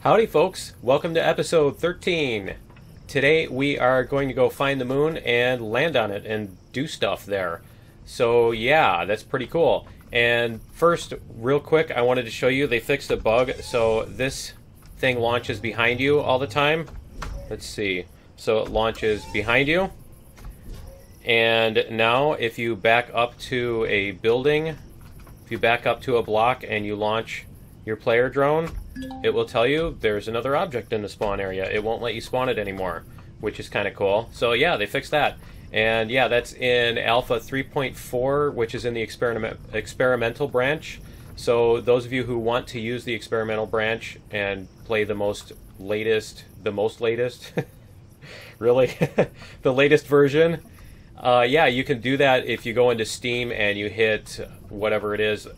Howdy folks, welcome to episode 13. Today we are going to go find the moon and land on it and do stuff there. So yeah, that's pretty cool. And first, real quick, I wanted to show you they fixed a bug. So this thing launches behind you all the time. Let's see. So it launches behind you. And now if you back up to a building, if you back up to a block and you launch your player drone, it will tell you there's another object in the spawn area. It won't let you spawn it anymore, which is kind of cool. So yeah, they fixed that. And yeah, that's in Alpha 3.4, which is in the experimental branch. So those of you who want to use the experimental branch and play the most latest, really, the latest version, yeah, you can do that if you go into Steam and you hit whatever it is.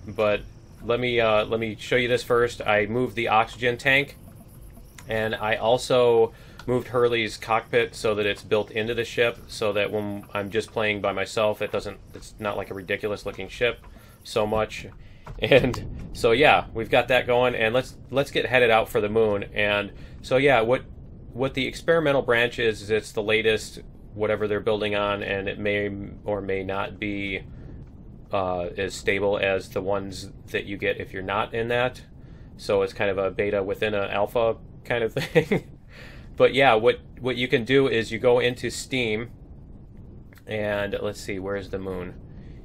But let me show you this first. I moved the oxygen tank, and I also moved Hurley's cockpit so that it's built into the ship, so that when I'm just playing by myself, it's not like a ridiculous looking ship so much. And so yeah, we've got that going, and let's get headed out for the moon. And so yeah, what the experimental branch is it's the latest whatever they're building on, and it may or may not be as stable as the ones that you get if you're not in that. So it's kind of a beta within an alpha kind of thing. But yeah, what you can do is you go into Steam, and let's see, where's the moon?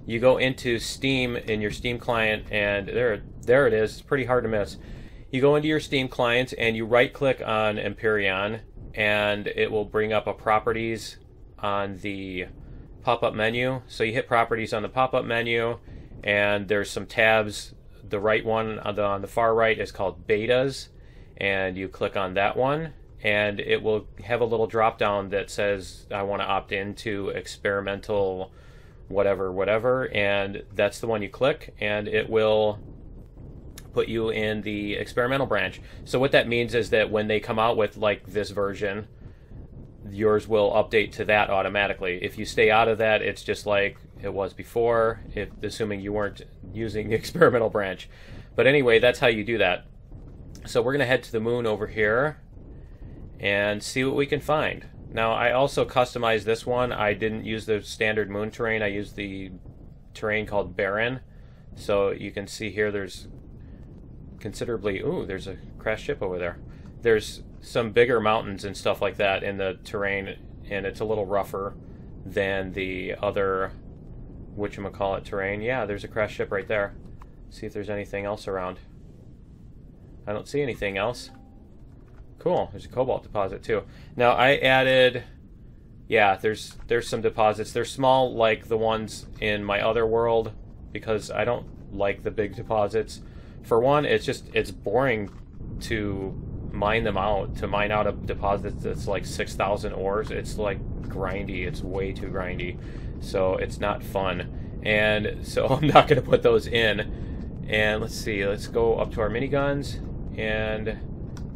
You go into Steam in your Steam client, and there it is. It's pretty hard to miss. You go into your Steam client and you right click on Empyrion, and it will bring up a properties on the pop-up menu. So you hit properties on the pop-up menu, and there's some tabs. The right one on the far right is called betas, and you click on that one, and it will have a little drop down that says I want to opt into experimental whatever, and that's the one you click, and it will put you in the experimental branch. So what that means is that when they come out with like this version, yours will update to that automatically. If you stay out of that, it's just like it was before, assuming you weren't using the experimental branch. But anyway, that's how you do that. So we're going to head to the moon over here and see what we can find. Now, I also customized this one. I didn't use the standard moon terrain. I used the terrain called Barren. So you can see here there's considerably... Ooh, there's a crashed ship over there. There's some bigger mountains and stuff like that in the terrain, and it's a little rougher than the other whatchamacallit terrain. Yeah, there's a crashed ship right there. See if there's anything else around. I don't see anything else. Cool, there's a cobalt deposit too. Now I added, yeah, there's some deposits. They're small like the ones in my other world because I don't like the big deposits. For one, it's boring to mine them out. To mine out a deposit that's like 6,000 ores, it's like grindy. It's way too grindy. So it's not fun. And so I'm not going to put those in. And let's see, let's go up to our miniguns and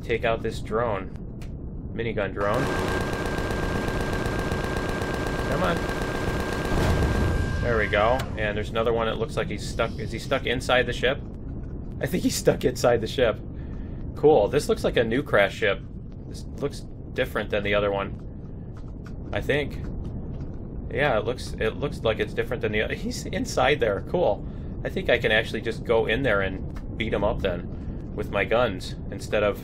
take out this drone. Minigun drone. Come on. There we go. And there's another one that looks like he's stuck. Is he stuck inside the ship? I think he's stuck inside the ship. Cool. This looks like a new crash ship. This looks different than the other one, I think. Yeah, it looks like it's different than the other. He's inside there. Cool. I think I can actually just go in there and beat him up then with my guns instead of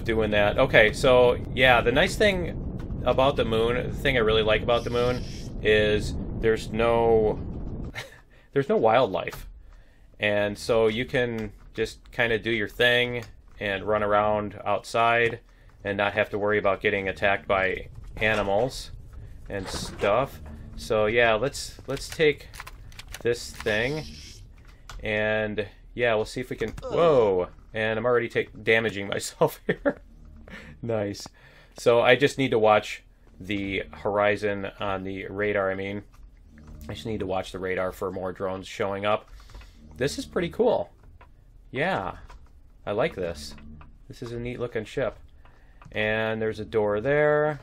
doing that. Okay, so yeah, the nice thing about the moon, the thing I really like about the moon is there's no wildlife. And so you can just kind of do your thing and run around outside and not have to worry about getting attacked by animals and stuff. So yeah, let's take this thing, and yeah, we'll see if we can... Whoa! And I'm already damaging myself here. Nice. So I just need to watch the horizon on the radar, I just need to watch the radar for more drones showing up. This is pretty cool. Yeah. I like this. This is a neat looking ship. And there's a door there.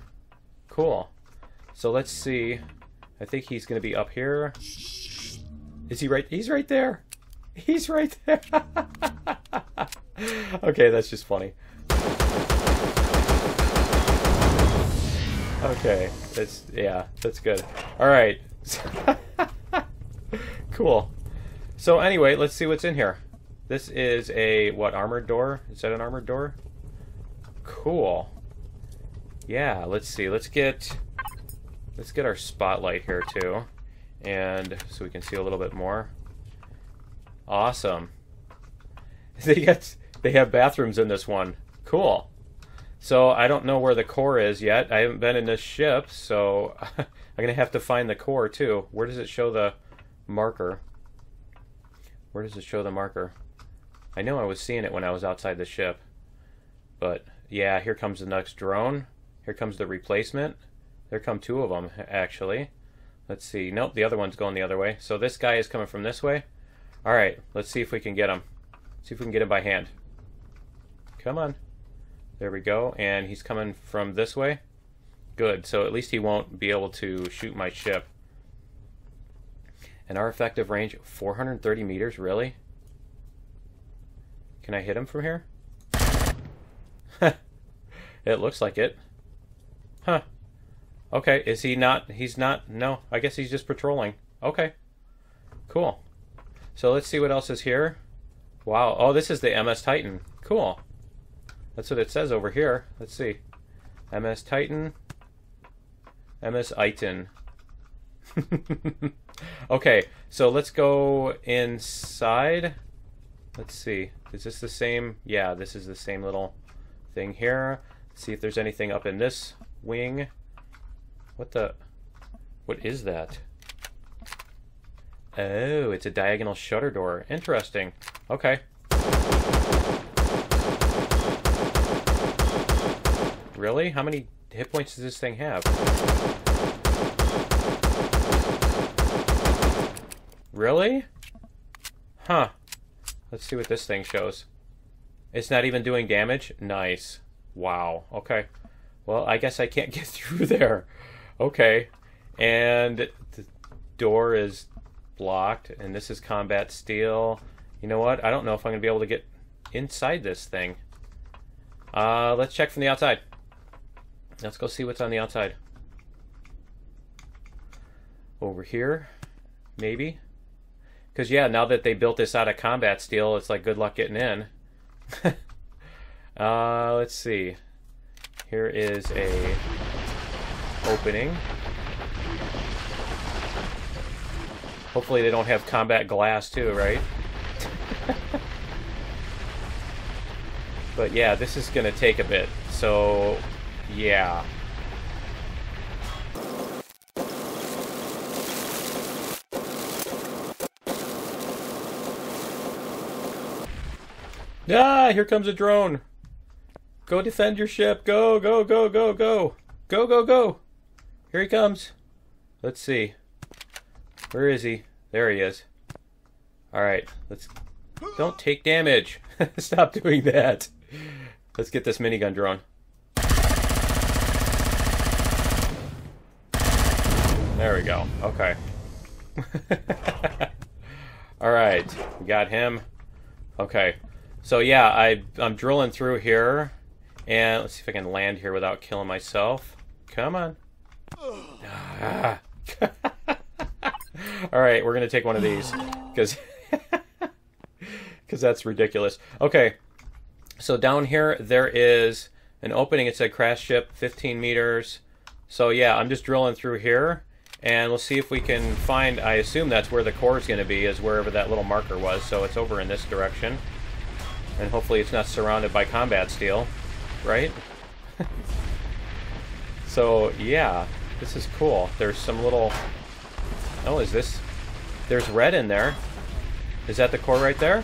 Cool. So let's see. I think he's going to be up here. Is he right? He's right there. He's right there. Okay, that's just funny. Okay, that's good. All right. Cool. So anyway, let's see what's in here. This is a, what, armored door? Is that an armored door? Cool. Yeah, let's see. Let's get our spotlight here too. And so we can see a little bit more. Awesome. They have bathrooms in this one. Cool. So I don't know where the core is yet. I haven't been in this ship, so I'm going to have to find the core too. Where does it show the marker? Where does it show the marker? I know I was seeing it when I was outside the ship. But yeah, here comes the next drone. Here comes the replacement. There come two of them, actually. Let's see. Nope, the other one's going the other way. So this guy is coming from this way. Alright, let's see if we can get him. See if we can get him by hand. Come on. There we go. And he's coming from this way. Good. So at least he won't be able to shoot my ship. And our effective range, 430 meters? Really? Can I hit him from here? It looks like it. Huh. Okay, is he not? He's not. No, I guess he's just patrolling. Okay. Cool. So let's see what else is here. Wow. Oh, this is the MS Titan. Cool. That's what it says over here. Let's see. MS Titan. MS Iton. Okay, so let's go inside. Let's see. Is this the same? Yeah, this is the same little thing here. Let's see if there's anything up in this wing. What is that? Oh, it's a diagonal shutter door. Interesting. Okay. Really? How many hit points does this thing have? Really? Huh. Let's see what this thing shows. It's not even doing damage? Nice. Wow. Okay. Well, I guess I can't get through there. Okay. And the door is blocked, and this is combat steel. You know what? I don't know if I'm going to be able to get inside this thing. Let's check from the outside. Let's go see what's on the outside. Over here, maybe? Because, yeah, now that they built this out of combat steel, it's like good luck getting in. Let's see. Here is a opening. Hopefully they don't have combat glass too, right? But yeah, this is going to take a bit. So, yeah. Ah, here comes a drone. Go defend your ship. Go, go, go, go, go. Go, go, go. Here he comes. Let's see. Where is he? There he is. Alright, let's... Don't take damage. Stop doing that. Let's get this minigun drone. There we go. Okay. Alright, we got him. Okay. So yeah, I'm drilling through here, and let's see if I can land here without killing myself. Come on. Ah. All right, we're gonna take one of these because that's ridiculous. Okay, so down here there is an opening. It said crash ship 15 meters. So yeah, I'm just drilling through here, and we'll see if we can find. I assume that's where the core is going to be, is wherever that little marker was. So it's over in this direction. And hopefully it's not surrounded by combat steel, right? So, yeah, this is cool. There's some little... Oh, is this... There's red in there. Is that the core right there?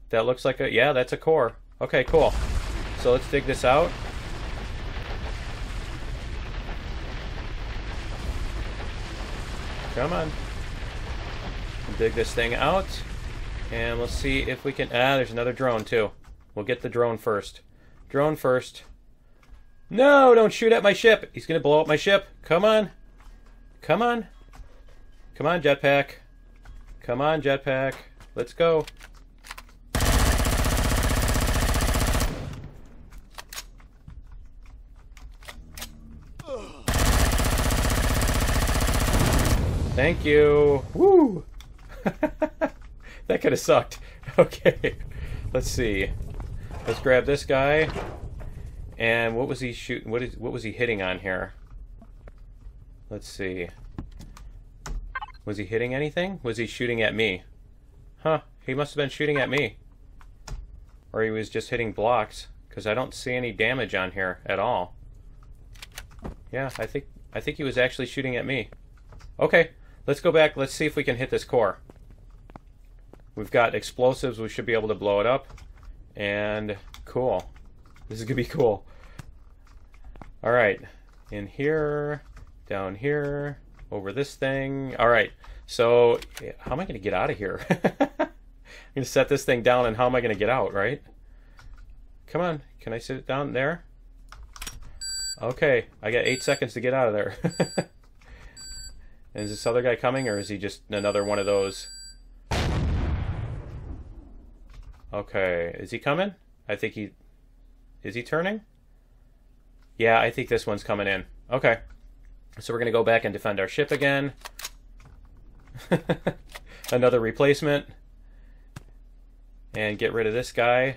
That looks like a... Yeah, that's a core. Okay, cool. So let's dig this out. Come on. Dig this thing out. And we'll see if we can... Ah, there's another drone, too. We'll get the drone first. Drone first. No, don't shoot at my ship. He's going to blow up my ship. Come on. Come on. Come on, jetpack. Come on, jetpack. Let's go. Thank you. Woo! That could have sucked. Okay. Let's see. Let's grab this guy. And what was he shooting? What was he hitting on here? Let's see. Was he hitting anything? Was he shooting at me? Huh. He must have been shooting at me. Or he was just hitting blocks, because I don't see any damage on here at all. Yeah, I think he was actually shooting at me. Okay, let's go back. Let's see if we can hit this core. We've got explosives. We should be able to blow it up. And cool. This is going to be cool. Alright. In here. Down here. Over this thing. Alright. So, how am I going to get out of here? I'm going to set this thing down, and how am I going to get out, right? Come on. Can I sit it down there? Okay. I got 8 seconds to get out of there. Is this other guy coming, or is he just another one of those? Okay, is he coming? I think he... Is he turning? Yeah, I think this one's coming in. Okay. So we're going to go back and defend our ship again. Another replacement. And get rid of this guy.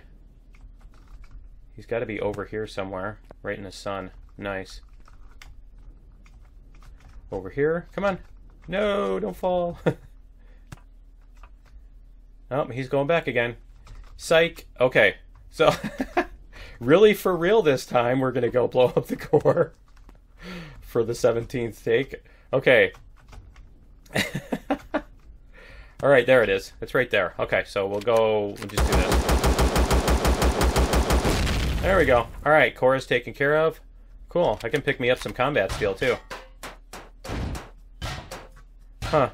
He's got to be over here somewhere. Right in the sun. Nice. Over here. Come on. No, don't fall. Oh, he's going back again. Psych. Okay, so really for real this time, we're going to go blow up the core for the 17th take. Okay. All right, there it is. It's right there. Okay, so we'll just do this. There we go. All right, core is taken care of. Cool. I can pick me up some combat steel, too. Huh.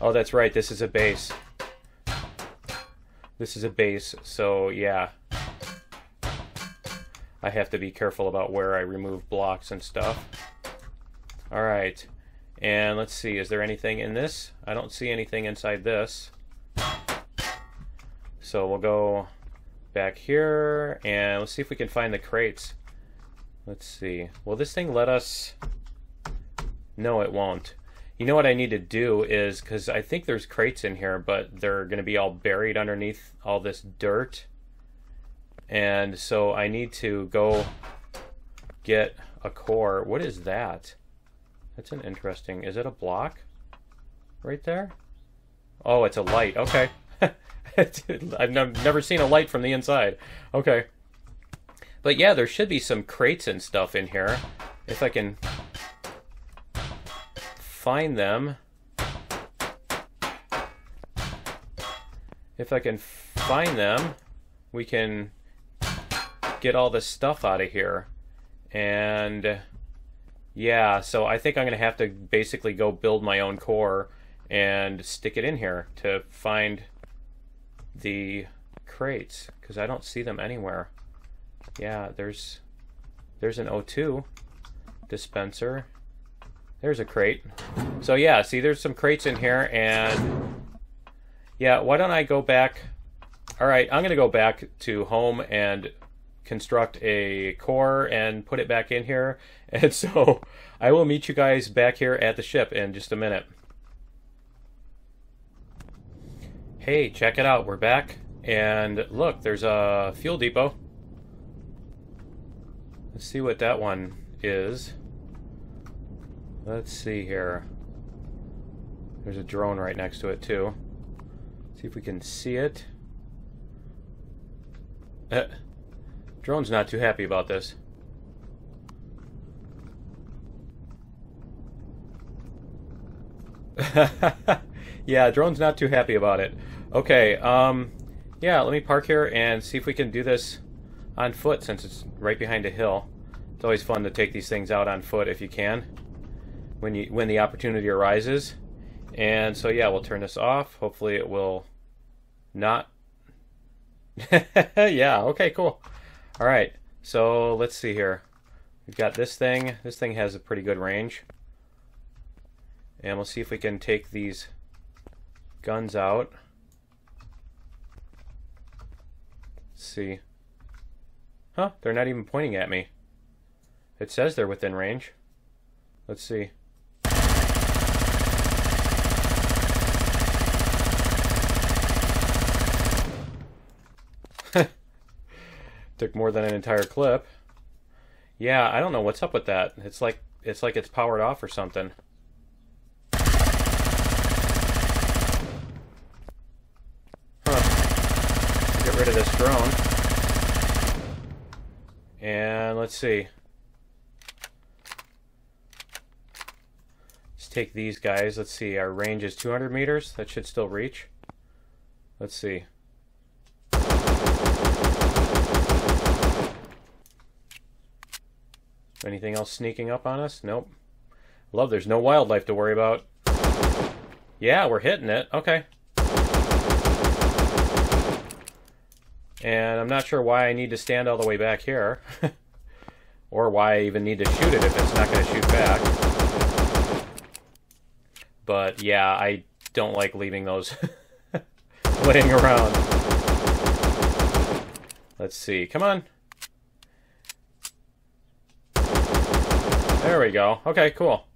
Oh, that's right. This is a base. This is a base, so yeah. I have to be careful about where I remove blocks and stuff. Alright. And let's see, is there anything in this? I don't see anything inside this. So we'll go back here, and let's see if we can find the crates. Let's see. Will this thing let us... No, it won't. You know what I need to do is, because I think there's crates in here, but they're going to be all buried underneath all this dirt. And so I need to go get a core. What is that? That's an interesting... Is it a block? Right there? Oh, it's a light. Okay. I've never seen a light from the inside. Okay. But yeah, there should be some crates and stuff in here. If I can... find them. If I can find them, we can get all this stuff out of here. And yeah, so I think I'm going to have to basically go build my own core and stick it in here to find the crates, because I don't see them anywhere. Yeah, there's an O2 dispenser. There's a crate. So yeah, see, there's some crates in here, and yeah, why don't I go back? All right, I'm going to go back to home and construct a core and put it back in here. And so I will meet you guys back here at the ship in just a minute. Hey, check it out. We're back. And look, there's a fuel depot. Let's see what that one is. Let's see here. There's a drone right next to it too. See if we can see it. Drone's not too happy about this. Yeah, drone's not too happy about it. Okay, yeah, let me park here and see if we can do this on foot, since it's right behind a hill. It's always fun to take these things out on foot if you can, when the opportunity arises. And so yeah, we'll turn this off. Hopefully it will not. Yeah, okay, cool. Alright, so let's see here. We've got this thing. This thing has a pretty good range. And we'll see if we can take these guns out. Let's see. Huh, they're not even pointing at me. It says they're within range. Let's see. Took more than an entire clip. Yeah, I don't know what's up with that. It's like it's powered off or something. Huh. Get rid of this drone. And let's see. Let's take these guys. Let's see, our range is 200 meters. That should still reach. Let's see. Anything else sneaking up on us? Nope. Love, there's no wildlife to worry about. Yeah, we're hitting it. Okay. And I'm not sure why I need to stand all the way back here. Or why I even need to shoot it if it's not going to shoot back. But yeah, I don't like leaving those laying around. Let's see. Come on. There we go. Okay, cool.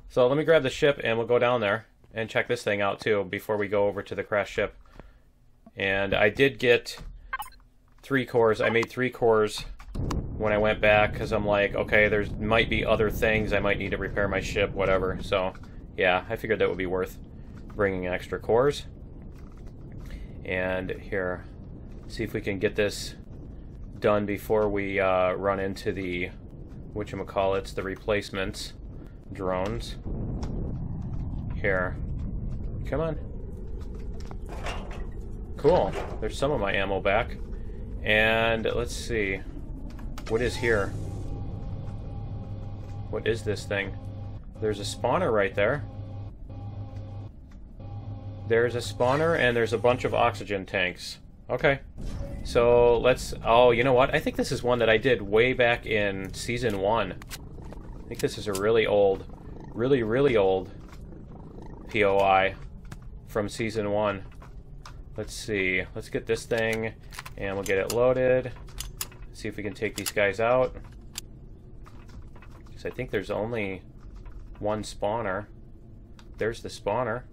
So let me grab the ship and we'll go down there and check this thing out too before we go over to the crash ship. And I did get 3 cores. I made 3 cores when I went back because I'm like, okay, there might be other things. I might need to repair my ship, whatever. So yeah, I figured that would be worth bringing extra cores. And here, see if we can get this done before we run into the whatchamacallits, the replacements drones. Here. Come on. Cool. There's some of my ammo back. And let's see. What is here? What is this thing? There's a spawner right there. There's a spawner and there's a bunch of oxygen tanks. Okay. So let's... Oh, you know what? I think this is one that I did way back in Season 1. I think this is a really old, really old POI from Season 1. Let's see. Let's get this thing and we'll get it loaded. See if we can take these guys out. Because I think there's only one spawner. There's the spawner.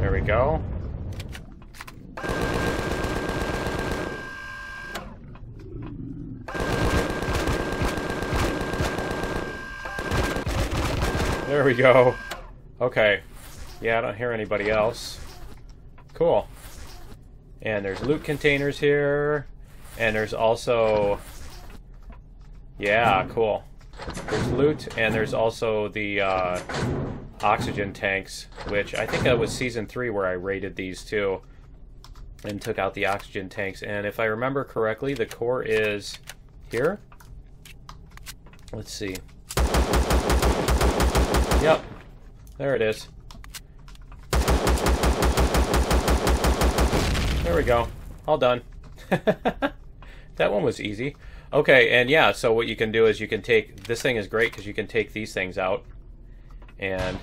There we go. There we go. Okay. Yeah, I don't hear anybody else. Cool. And there's loot containers here. And there's also... Yeah, cool. There's loot, and there's also the oxygen tanks, which I think that was Season 3 where I raided these too. And took out the oxygen tanks. And if I remember correctly, the core is here. Let's see. Yep. There it is. There we go. All done. That one was easy. Okay, and yeah, so what you can do is you can take... This thing is great because you can take these things out. And...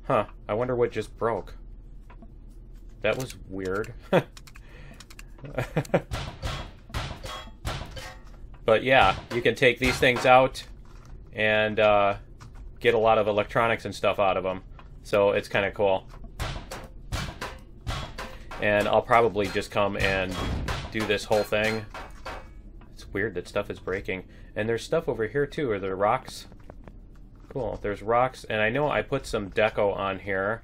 Huh. I wonder what just broke. That was weird. But yeah, you can take these things out and get a lot of electronics and stuff out of them. So it's kind of cool. And I'll probably just come and do this whole thing. It's weird that stuff is breaking. And there's stuff over here too. Are there rocks? Cool. There's rocks. And I know I put some deco on here.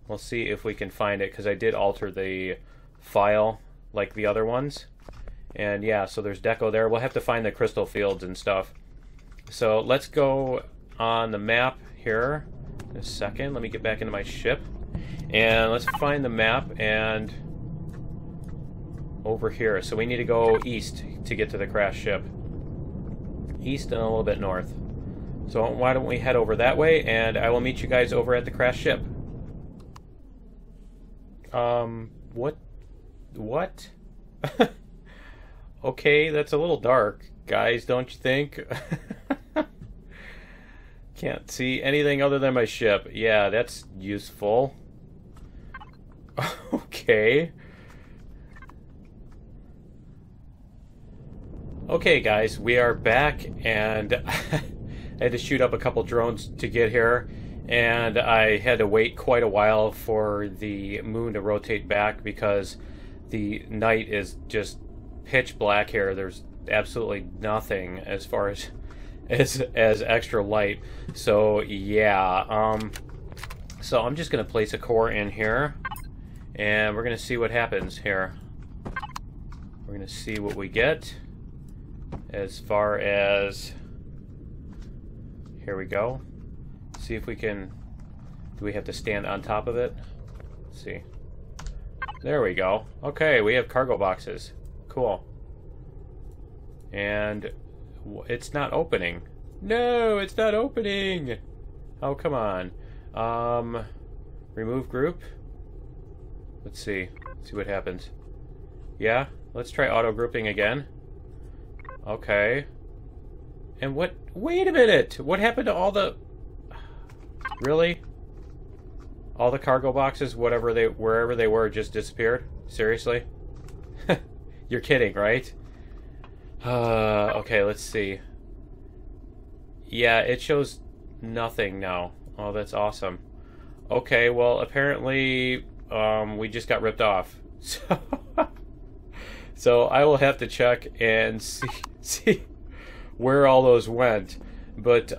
We'll see if we can find it, because I did alter the file like the other ones. And yeah, so there's deco there. We'll have to find the crystal fields and stuff. So let's go on the map here in a second. Let me get back into my ship. And let's find the map and over here. So we need to go east to get to the crash ship. East and a little bit north. So why don't we head over that way, and I will meet you guys over at the crash ship. What? Okay, that's a little dark, guys, don't you think? Can't see anything other than my ship. Yeah, that's useful. Okay. Okay, guys, we are back, and I had to shoot up a couple drones to get here. and I had to wait quite a while for the moon to rotate back because the night is just pitch black here. There's absolutely nothing as far as extra light. So yeah, so I'm just gonna place a core in here, and we're gonna see what happens here. We're gonna see what we get as far as, here we go. See if we can, do we have to stand on top of it? Let's see. There we go. Okay, we have cargo boxes. Cool. And it's not opening. No, it's not opening. Oh, come on. Remove group. Let's see. See what happens. Yeah, let's try auto grouping again. Okay. And what? Wait a minute. What happened to all the? Really? All the cargo boxes, whatever they, wherever they were, just disappeared? Seriously? You're kidding, right? Okay, let's see. Yeah, it shows nothing now. Oh, that's awesome. Okay, well, apparently, we just got ripped off. So I will have to check and see where all those went. But,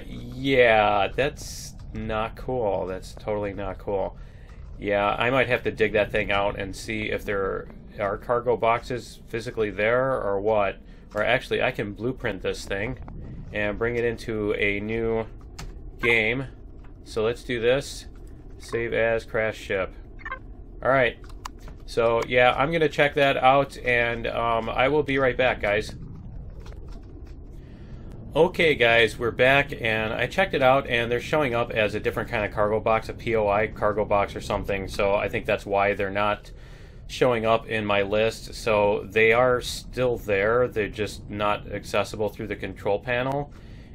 yeah, that's not cool. That's totally not cool. Yeah, I might have to dig that thing out and see if there are cargo boxes physically there or what. Or actually, I can blueprint this thing and bring it into a new game. So let's do this. Save as crash ship. Alright. So, yeah, I'm going to check that out, and I will be right back, guys. Okay, guys, we're back, and I checked it out, and they're showing up as a different kind of cargo box, a POI cargo box or something, so I think that's why they're not showing up in my list. So they are still there, they're just not accessible through the control panel,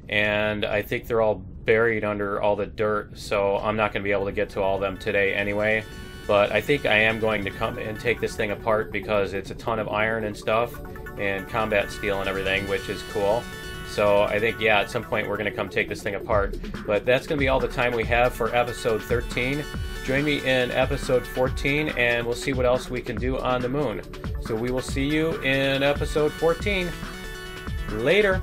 and I think they're all buried under all the dirt, so I'm not going to be able to get to all of them today anyway. But I think I am going to come and take this thing apart because it's a ton of iron and stuff, and combat steel and everything, which is cool. So I think, yeah, at some point we're going to come take this thing apart. But that's going to be all the time we have for episode 13. Join me in episode 14, and we'll see what else we can do on the moon. So we will see you in episode 14. Later!